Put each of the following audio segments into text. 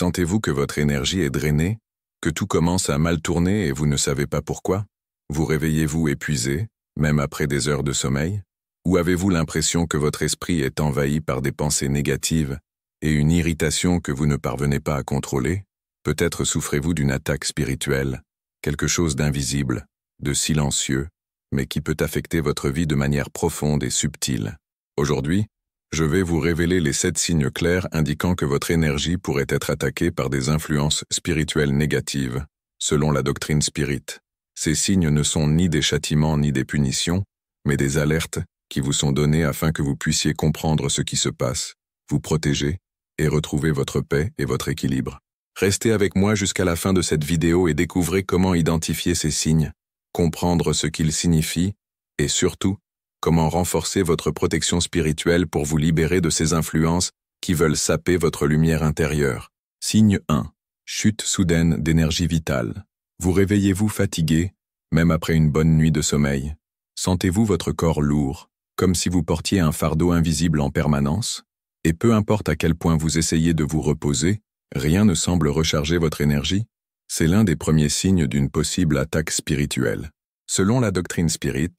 Sentez-vous que votre énergie est drainée, que tout commence à mal tourner et vous ne savez pas pourquoi? Vous réveillez-vous épuisé, même après des heures de sommeil? Ou avez-vous l'impression que votre esprit est envahi par des pensées négatives et une irritation que vous ne parvenez pas à contrôler? Peut-être souffrez-vous d'une attaque spirituelle, quelque chose d'invisible, de silencieux, mais qui peut affecter votre vie de manière profonde et subtile. Aujourd'hui, je vais vous révéler les 7 signes clairs indiquant que votre énergie pourrait être attaquée par des influences spirituelles négatives, selon la doctrine spirit. Ces signes ne sont ni des châtiments ni des punitions, mais des alertes qui vous sont données afin que vous puissiez comprendre ce qui se passe, vous protéger et retrouver votre paix et votre équilibre. Restez avec moi jusqu'à la fin de cette vidéo et découvrez comment identifier ces signes, comprendre ce qu'ils signifient et surtout, comment renforcer votre protection spirituelle pour vous libérer de ces influences qui veulent saper votre lumière intérieure. Signe 1. Chute soudaine d'énergie vitale. Vous réveillez-vous fatigué, même après une bonne nuit de sommeil? Sentez-vous votre corps lourd, comme si vous portiez un fardeau invisible en permanence? Et peu importe à quel point vous essayez de vous reposer, rien ne semble recharger votre énergie? C'est l'un des premiers signes d'une possible attaque spirituelle. Selon la doctrine spirit,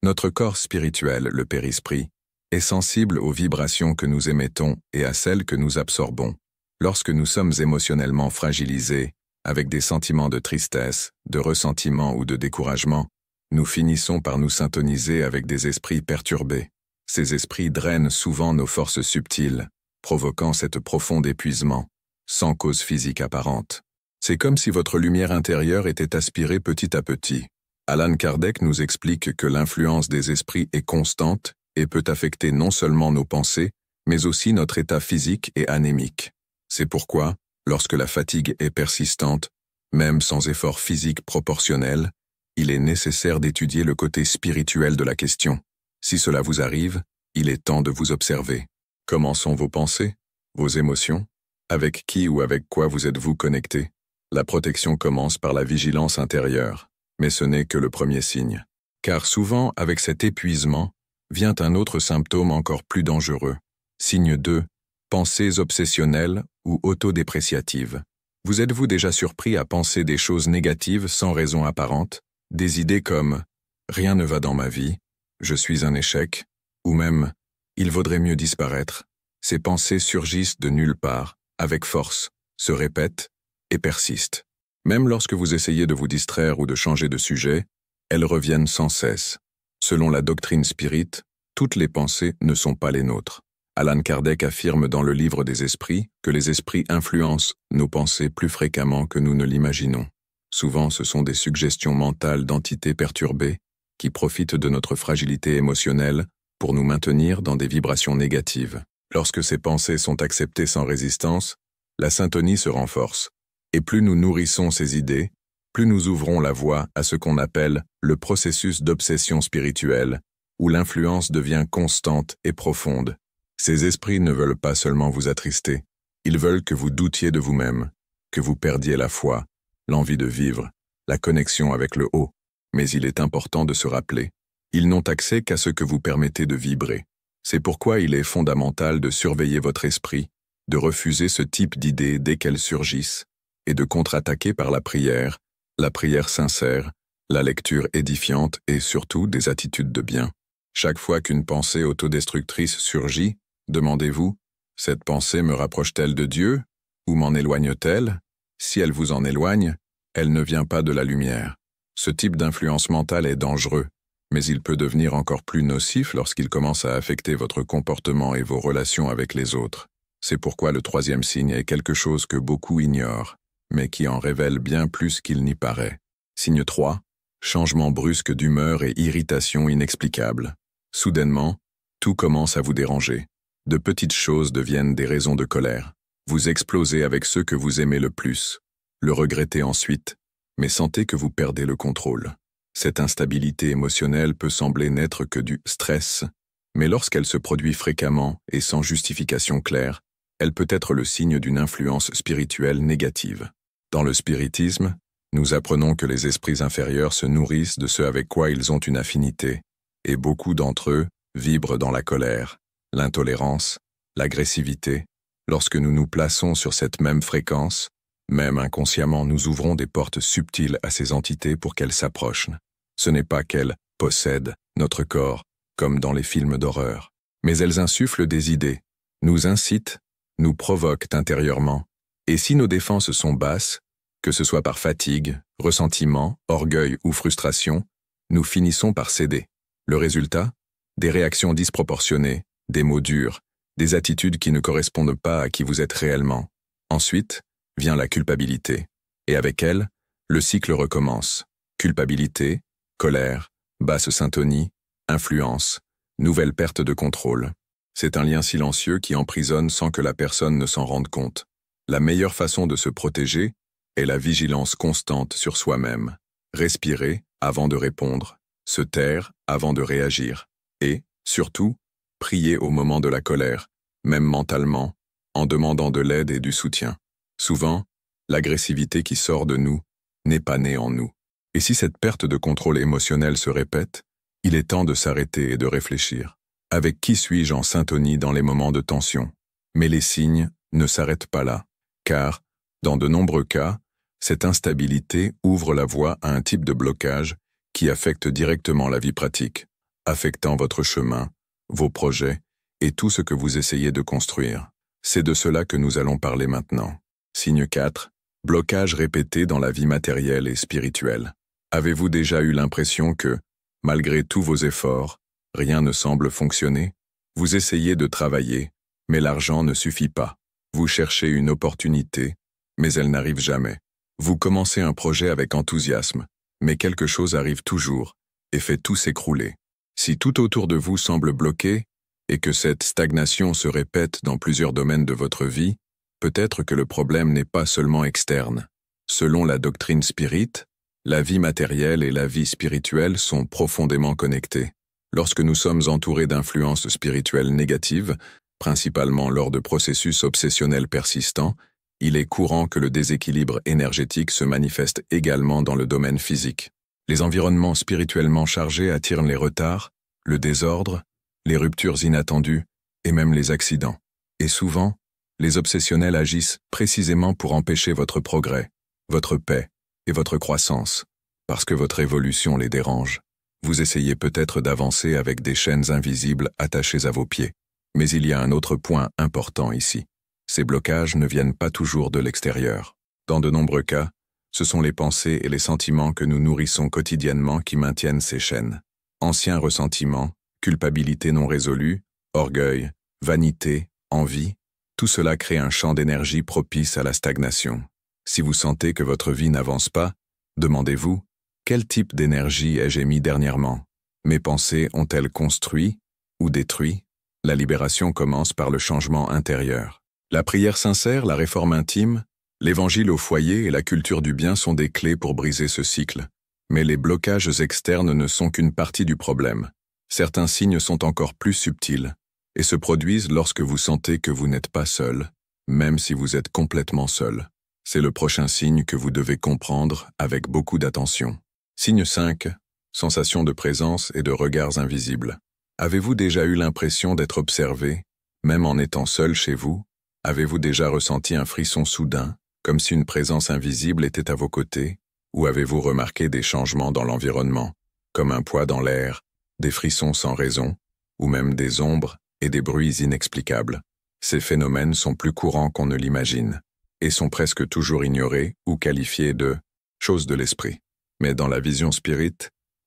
notre corps spirituel, le périsprit, est sensible aux vibrations que nous émettons et à celles que nous absorbons. Lorsque nous sommes émotionnellement fragilisés, avec des sentiments de tristesse, de ressentiment ou de découragement, nous finissons par nous syntoniser avec des esprits perturbés. Ces esprits drainent souvent nos forces subtiles, provoquant cet profond épuisement, sans cause physique apparente. C'est comme si votre lumière intérieure était aspirée petit à petit. Allan Kardec nous explique que l'influence des esprits est constante et peut affecter non seulement nos pensées, mais aussi notre état physique et anémique. C'est pourquoi, lorsque la fatigue est persistante, même sans effort physique proportionnel, il est nécessaire d'étudier le côté spirituel de la question. Si cela vous arrive, il est temps de vous observer. Comment sont vos pensées, vos émotions? Avec qui ou avec quoi vous êtes-vous connecté? La protection commence par la vigilance intérieure. Mais ce n'est que le premier signe. Car souvent, avec cet épuisement, vient un autre symptôme encore plus dangereux. Signe 2. Pensées obsessionnelles ou autodépréciatives. Vous êtes-vous déjà surpris à penser des choses négatives sans raison apparente? Des idées comme « rien ne va dans ma vie »,« je suis un échec » ou même « il vaudrait mieux disparaître ». Ces pensées surgissent de nulle part, avec force, se répètent et persistent. Même lorsque vous essayez de vous distraire ou de changer de sujet, elles reviennent sans cesse. Selon la doctrine spirit, toutes les pensées ne sont pas les nôtres. Allan Kardec affirme dans le livre des esprits que les esprits influencent nos pensées plus fréquemment que nous ne l'imaginons. Souvent, ce sont des suggestions mentales d'entités perturbées qui profitent de notre fragilité émotionnelle pour nous maintenir dans des vibrations négatives. Lorsque ces pensées sont acceptées sans résistance, la syntonie se renforce. Et plus nous nourrissons ces idées, plus nous ouvrons la voie à ce qu'on appelle le processus d'obsession spirituelle, où l'influence devient constante et profonde. Ces esprits ne veulent pas seulement vous attrister, ils veulent que vous doutiez de vous-même, que vous perdiez la foi, l'envie de vivre, la connexion avec le haut. Mais il est important de se rappeler, ils n'ont accès qu'à ce que vous permettez de vibrer. C'est pourquoi il est fondamental de surveiller votre esprit, de refuser ce type d'idées dès qu'elles surgissent, et de contre-attaquer par la prière sincère, la lecture édifiante et surtout des attitudes de bien. Chaque fois qu'une pensée autodestructrice surgit, demandez-vous, cette pensée me rapproche-t-elle de Dieu ou m'en éloigne-t-elle? Si elle vous en éloigne, elle ne vient pas de la lumière. Ce type d'influence mentale est dangereux, mais il peut devenir encore plus nocif lorsqu'il commence à affecter votre comportement et vos relations avec les autres. C'est pourquoi le 3e signe est quelque chose que beaucoup ignorent, mais qui en révèle bien plus qu'il n'y paraît. Signe 3. Changement brusque d'humeur et irritation inexplicable. Soudainement, tout commence à vous déranger. De petites choses deviennent des raisons de colère. Vous explosez avec ceux que vous aimez le plus. Le regrettez ensuite, mais sentez que vous perdez le contrôle. Cette instabilité émotionnelle peut sembler n'être que du stress, mais lorsqu'elle se produit fréquemment et sans justification claire, elle peut être le signe d'une influence spirituelle négative. Dans le spiritisme, nous apprenons que les esprits inférieurs se nourrissent de ce avec quoi ils ont une affinité, et beaucoup d'entre eux vibrent dans la colère, l'intolérance, l'agressivité, Lorsque nous nous plaçons sur cette même fréquence, même inconsciemment, nous ouvrons des portes subtiles à ces entités pour qu'elles s'approchent. Ce n'est pas qu'elles possèdent notre corps, comme dans les films d'horreur, mais elles insufflent des idées, nous incitent, nous provoquent intérieurement, et si nos défenses sont basses, que ce soit par fatigue, ressentiment, orgueil ou frustration, nous finissons par céder. Le résultat? Des réactions disproportionnées, des mots durs, des attitudes qui ne correspondent pas à qui vous êtes réellement. Ensuite, vient la culpabilité, et avec elle, le cycle recommence. Culpabilité, colère, basse syntonie, influence, nouvelle perte de contrôle. C'est un lien silencieux qui emprisonne sans que la personne ne s'en rende compte. La meilleure façon de se protéger est la vigilance constante sur soi-même. Respirer avant de répondre, se taire avant de réagir, et, surtout, prier au moment de la colère, même mentalement, en demandant de l'aide et du soutien. Souvent, l'agressivité qui sort de nous n'est pas née en nous. Et si cette perte de contrôle émotionnel se répète, il est temps de s'arrêter et de réfléchir. Avec qui suis-je en syntonie dans les moments de tension? Mais les signes ne s'arrêtent pas là, car, dans de nombreux cas, cette instabilité ouvre la voie à un type de blocage qui affecte directement la vie pratique, affectant votre chemin, vos projets et tout ce que vous essayez de construire. C'est de cela que nous allons parler maintenant. Signe 4. Blocage répété dans la vie matérielle et spirituelle. Avez-vous déjà eu l'impression que, malgré tous vos efforts, rien ne semble fonctionner? Vous essayez de travailler, mais l'argent ne suffit pas. Vous cherchez une opportunité, mais elle n'arrive jamais. Vous commencez un projet avec enthousiasme, mais quelque chose arrive toujours et fait tout s'écrouler. Si tout autour de vous semble bloqué, et que cette stagnation se répète dans plusieurs domaines de votre vie, peut-être que le problème n'est pas seulement externe. Selon la doctrine spirit, la vie matérielle et la vie spirituelle sont profondément connectées. Lorsque nous sommes entourés d'influences spirituelles négatives, principalement lors de processus obsessionnels persistants, il est courant que le déséquilibre énergétique se manifeste également dans le domaine physique. Les environnements spirituellement chargés attirent les retards, le désordre, les ruptures inattendues et même les accidents. Et souvent, les obsessionnels agissent précisément pour empêcher votre progrès, votre paix et votre croissance, parce que votre évolution les dérange. Vous essayez peut-être d'avancer avec des chaînes invisibles attachées à vos pieds. Mais il y a un autre point important ici. Ces blocages ne viennent pas toujours de l'extérieur. Dans de nombreux cas, ce sont les pensées et les sentiments que nous nourrissons quotidiennement qui maintiennent ces chaînes. Anciens ressentiments, culpabilité non résolue, orgueil, vanité, envie, tout cela crée un champ d'énergie propice à la stagnation. Si vous sentez que votre vie n'avance pas, demandez-vous, quel type d'énergie ai-je émis dernièrement? Mes pensées ont-elles construit ou détruit? La libération commence par le changement intérieur. La prière sincère, la réforme intime, l'évangile au foyer et la culture du bien sont des clés pour briser ce cycle. Mais les blocages externes ne sont qu'une partie du problème. Certains signes sont encore plus subtils et se produisent lorsque vous sentez que vous n'êtes pas seul, même si vous êtes complètement seul. C'est le prochain signe que vous devez comprendre avec beaucoup d'attention. Signe 5. Sensation de présence et de regards invisibles. Avez-vous déjà eu l'impression d'être observé, même en étant seul chez vous? Avez-vous déjà ressenti un frisson soudain, comme si une présence invisible était à vos côtés? Ou avez-vous remarqué des changements dans l'environnement, comme un poids dans l'air, des frissons sans raison, ou même des ombres et des bruits inexplicables? Ces phénomènes sont plus courants qu'on ne l'imagine, et sont presque toujours ignorés ou qualifiés de « choses de l'esprit ». Mais dans la vision spirit,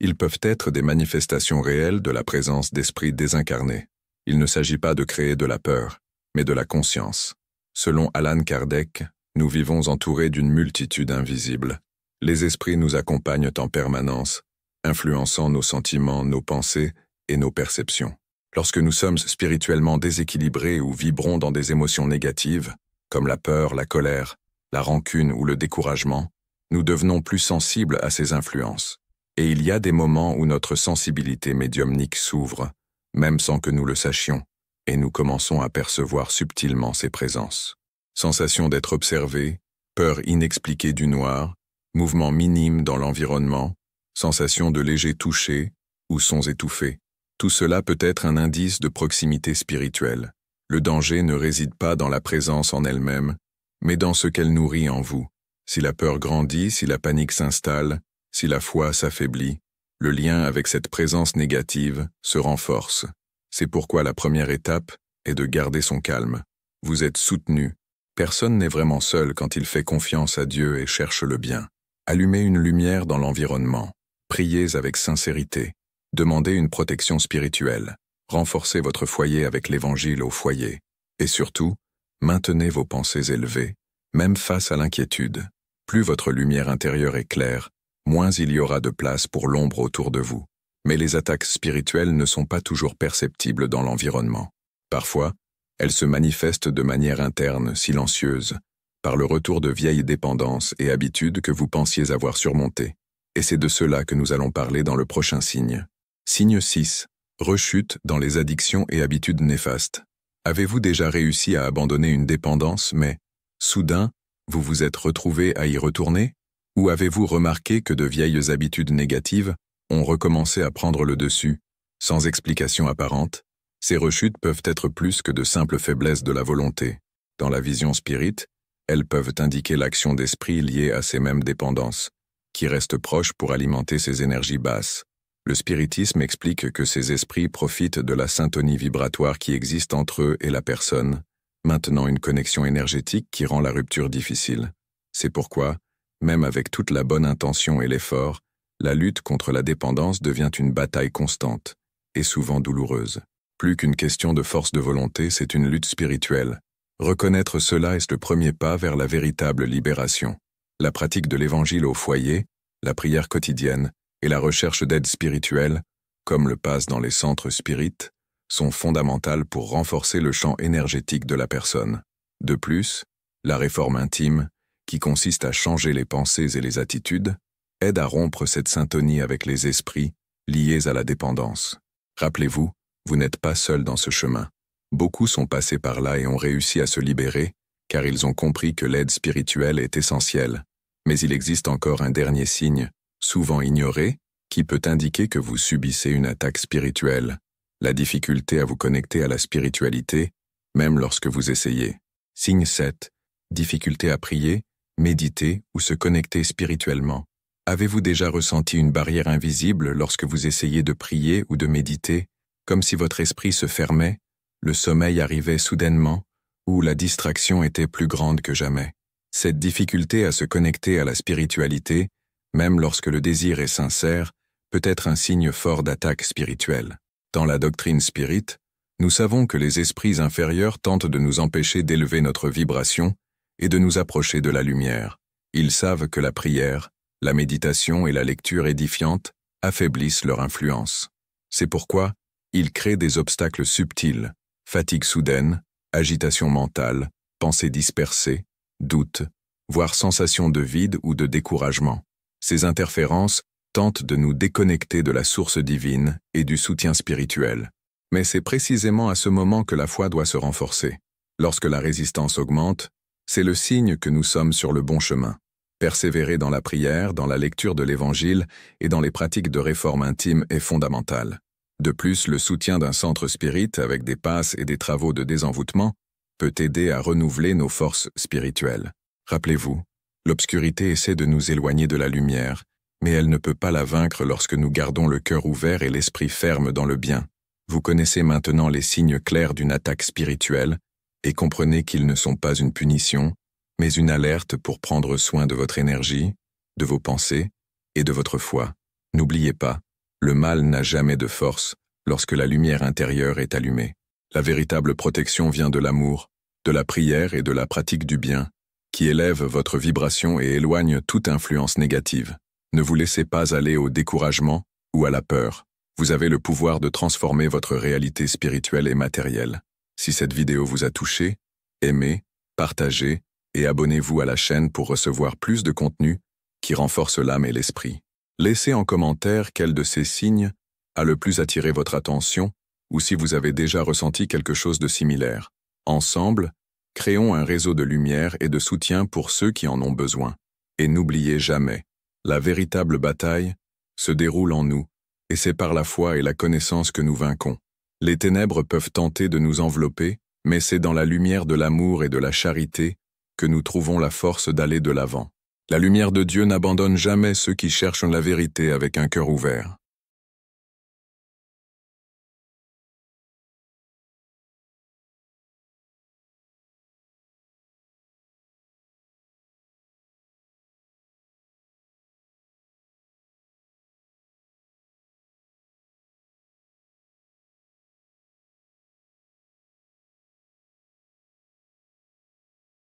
ils peuvent être des manifestations réelles de la présence d'esprits désincarnés. Il ne s'agit pas de créer de la peur, mais de la conscience. Selon Allan Kardec, nous vivons entourés d'une multitude invisible. Les esprits nous accompagnent en permanence, influençant nos sentiments, nos pensées et nos perceptions. Lorsque nous sommes spirituellement déséquilibrés ou vibrons dans des émotions négatives, comme la peur, la colère, la rancune ou le découragement, nous devenons plus sensibles à ces influences. Et il y a des moments où notre sensibilité médiumnique s'ouvre, même sans que nous le sachions, et nous commençons à percevoir subtilement ces présences. Sensation d'être observé, peur inexpliquée du noir, mouvements minimes dans l'environnement, sensation de léger toucher ou sons étouffés. Tout cela peut être un indice de proximité spirituelle. Le danger ne réside pas dans la présence en elle-même, mais dans ce qu'elle nourrit en vous. Si la peur grandit, si la panique s'installe, si la foi s'affaiblit, le lien avec cette présence négative se renforce. C'est pourquoi la première étape est de garder son calme. Vous êtes soutenu. Personne n'est vraiment seul quand il fait confiance à Dieu et cherche le bien. Allumez une lumière dans l'environnement. Priez avec sincérité. Demandez une protection spirituelle. Renforcez votre foyer avec l'Évangile au foyer. Et surtout, maintenez vos pensées élevées, même face à l'inquiétude. Plus votre lumière intérieure est claire, moins il y aura de place pour l'ombre autour de vous. Mais les attaques spirituelles ne sont pas toujours perceptibles dans l'environnement. Parfois, elles se manifestent de manière interne, silencieuse, par le retour de vieilles dépendances et habitudes que vous pensiez avoir surmontées. Et c'est de cela que nous allons parler dans le prochain signe. Signe 6. Rechute dans les addictions et habitudes néfastes. Avez-vous déjà réussi à abandonner une dépendance, mais, soudain, vous vous êtes retrouvé à y retourner? Ou avez-vous remarqué que de vieilles habitudes négatives ont recommencé à prendre le dessus, sans explication apparente? Ces rechutes peuvent être plus que de simples faiblesses de la volonté. Dans la vision spirite, elles peuvent indiquer l'action d'esprit liée à ces mêmes dépendances, qui restent proches pour alimenter ces énergies basses. Le spiritisme explique que ces esprits profitent de la syntonie vibratoire qui existe entre eux et la personne, maintenant une connexion énergétique qui rend la rupture difficile. C'est pourquoi, même avec toute la bonne intention et l'effort, la lutte contre la dépendance devient une bataille constante, et souvent douloureuse. Plus qu'une question de force de volonté, c'est une lutte spirituelle. Reconnaître cela est le premier pas vers la véritable libération. La pratique de l'Évangile au foyer, la prière quotidienne et la recherche d'aide spirituelle, comme le passe dans les centres spirites, sont fondamentales pour renforcer le champ énergétique de la personne. De plus, la réforme intime, qui consiste à changer les pensées et les attitudes, aide à rompre cette syntonie avec les esprits liés à la dépendance. Rappelez-vous, vous n'êtes pas seul dans ce chemin. Beaucoup sont passés par là et ont réussi à se libérer, car ils ont compris que l'aide spirituelle est essentielle. Mais il existe encore un dernier signe, souvent ignoré, qui peut indiquer que vous subissez une attaque spirituelle, la difficulté à vous connecter à la spiritualité, même lorsque vous essayez. Signe 7. Difficulté à prier, méditer ou se connecter spirituellement. Avez-vous déjà ressenti une barrière invisible lorsque vous essayez de prier ou de méditer, comme si votre esprit se fermait, le sommeil arrivait soudainement, ou la distraction était plus grande que jamais? Cette difficulté à se connecter à la spiritualité, même lorsque le désir est sincère, peut être un signe fort d'attaque spirituelle. Dans la doctrine spirite, nous savons que les esprits inférieurs tentent de nous empêcher d'élever notre vibration et de nous approcher de la lumière. Ils savent que la prière, la méditation et la lecture édifiante affaiblissent leur influence. C'est pourquoi ils créent des obstacles subtils, fatigue soudaine, agitation mentale, pensées dispersées, doutes, voire sensation de vide ou de découragement. Ces interférences tentent de nous déconnecter de la source divine et du soutien spirituel. Mais c'est précisément à ce moment que la foi doit se renforcer. Lorsque la résistance augmente, c'est le signe que nous sommes sur le bon chemin. Persévérer dans la prière, dans la lecture de l'Évangile et dans les pratiques de réforme intime est fondamental. De plus, le soutien d'un centre spirit avec des passes et des travaux de désenvoûtement peut aider à renouveler nos forces spirituelles. Rappelez-vous, l'obscurité essaie de nous éloigner de la lumière, mais elle ne peut pas la vaincre lorsque nous gardons le cœur ouvert et l'esprit ferme dans le bien. Vous connaissez maintenant les signes clairs d'une attaque spirituelle et comprenez qu'ils ne sont pas une punition, mais une alerte pour prendre soin de votre énergie, de vos pensées et de votre foi. N'oubliez pas, le mal n'a jamais de force lorsque la lumière intérieure est allumée. La véritable protection vient de l'amour, de la prière et de la pratique du bien, qui élève votre vibration et éloigne toute influence négative. Ne vous laissez pas aller au découragement ou à la peur. Vous avez le pouvoir de transformer votre réalité spirituelle et matérielle. Si cette vidéo vous a touché, aimez, partagez et abonnez-vous à la chaîne pour recevoir plus de contenu qui renforce l'âme et l'esprit. Laissez en commentaire quel de ces signes a le plus attiré votre attention ou si vous avez déjà ressenti quelque chose de similaire. Ensemble, créons un réseau de lumière et de soutien pour ceux qui en ont besoin. Et n'oubliez jamais, la véritable bataille se déroule en nous, et c'est par la foi et la connaissance que nous vainquons. Les ténèbres peuvent tenter de nous envelopper, mais c'est dans la lumière de l'amour et de la charité que nous trouvons la force d'aller de l'avant. La lumière de Dieu n'abandonne jamais ceux qui cherchent la vérité avec un cœur ouvert.